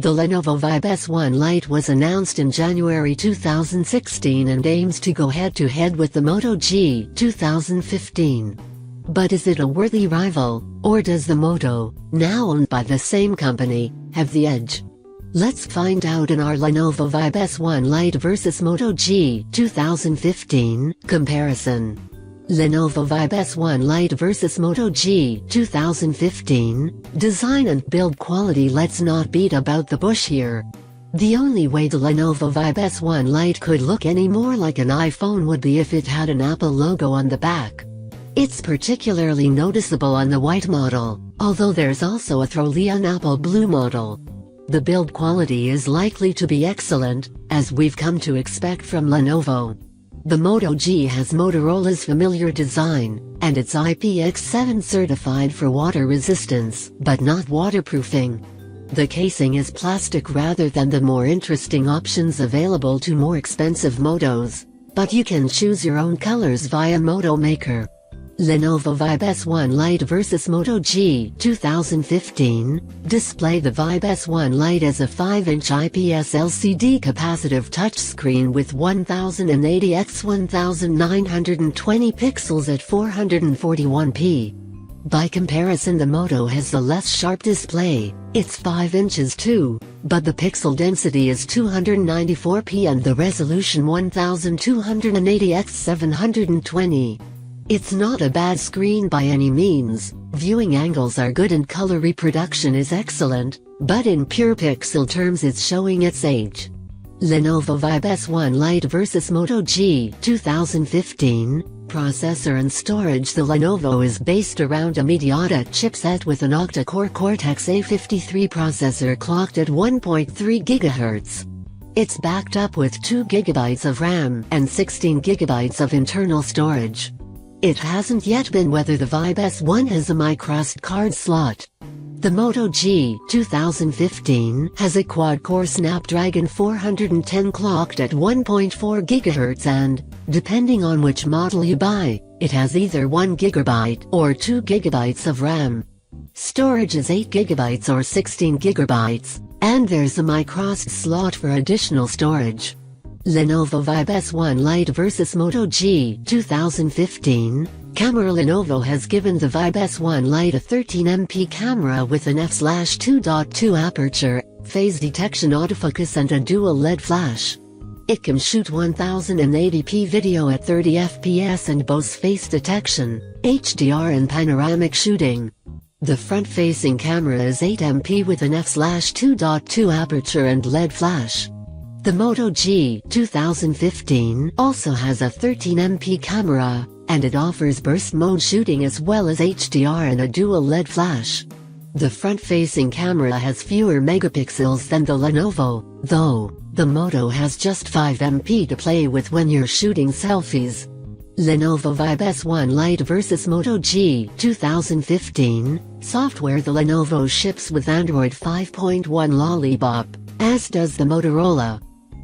The Lenovo Vibe S1 Lite was announced in January 2016 and aims to go head-to-head with the Moto G 2015. But is it a worthy rival, or does the Moto, now owned by the same company, have the edge? Let's find out in our Lenovo Vibe S1 Lite vs Moto G 2015 comparison. Lenovo Vibe S1 Lite vs Moto G 2015, design and build quality. Let's not beat about the bush here. The only way the Lenovo Vibe S1 Lite could look any more like an iPhone would be if it had an Apple logo on the back. It's particularly noticeable on the white model, although there's also a Throlian Apple blue model. The build quality is likely to be excellent, as we've come to expect from Lenovo. The Moto G has Motorola's familiar design, and it's IPX7 certified for water resistance, but not waterproofing. The casing is plastic rather than the more interesting options available to more expensive Motos, but you can choose your own colors via Moto Maker. Lenovo Vibe S1 Lite vs Moto G 2015, display. The Vibe S1 Lite as a 5-inch IPS LCD capacitive touchscreen with 1080 x 1920 pixels at 441p. By comparison, the Moto has the less sharp display. It's 5 inches too, but the pixel density is 294p and the resolution 1280 x 720. It's not a bad screen by any means, viewing angles are good and color reproduction is excellent, but in pure pixel terms it's showing its age. Lenovo Vibe S1 Lite vs Moto G 2015, processor and storage. The Lenovo is based around a Mediatek chipset with an octa-core Cortex-A53 processor clocked at 1.3 GHz. It's backed up with 2 GB of RAM and 16 GB of internal storage. It hasn't yet been whether the Vibe S1 has a microSD card slot. The Moto G 2015 has a quad-core Snapdragon 410 clocked at 1.4 GHz and, depending on which model you buy, it has either 1 GB or 2 GB of RAM. Storage is 8 GB or 16 GB, and there's a microSD slot for additional storage. Lenovo Vibe S1 Lite vs Moto G 2015, camera. Lenovo has given the Vibe S1 Lite a 13MP camera with an f/2.2 aperture, phase detection autofocus and a dual LED flash. It can shoot 1080p video at 30 fps and boasts face detection, HDR and panoramic shooting. The front-facing camera is 8MP with an f/2.2 aperture and LED flash. The Moto G 2015 also has a 13MP camera, and it offers burst mode shooting as well as HDR and a dual LED flash. The front-facing camera has fewer megapixels than the Lenovo, though. The Moto has just 5MP to play with when you're shooting selfies. Lenovo Vibe S1 Lite vs Moto G 2015, software. The Lenovo ships with Android 5.1 Lollipop, as does the Motorola.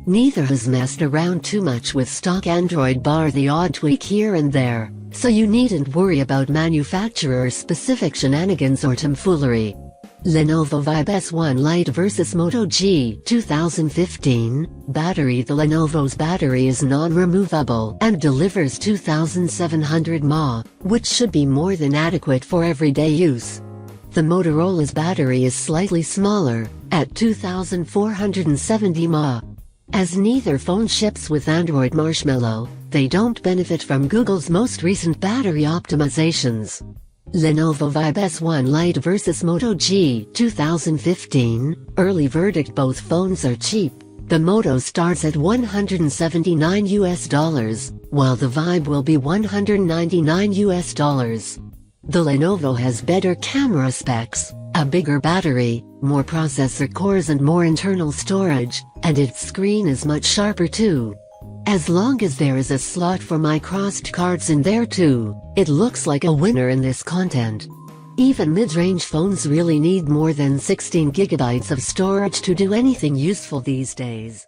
Neither has messed around too much with stock Android bar the odd tweak here and there, so you needn't worry about manufacturer-specific shenanigans or tomfoolery. Lenovo Vibe S1 Lite vs Moto G 2015, battery. The Lenovo's battery is non-removable and delivers 2700 mAh, which should be more than adequate for everyday use. The Motorola's battery is slightly smaller, at 2470 mAh. As neither phone ships with Android Marshmallow, they don't benefit from Google's most recent battery optimizations. Lenovo Vibe S1 Lite vs Moto G 2015, early verdict. Both phones are cheap. The Moto starts at $179 while the Vibe will be $199. The Lenovo has better camera specs, a bigger battery, more processor cores and more internal storage, and its screen is much sharper too. As long as there is a slot for microSD cards in there too, it looks like a winner in this content. Even mid-range phones really need more than 16 GB of storage to do anything useful these days.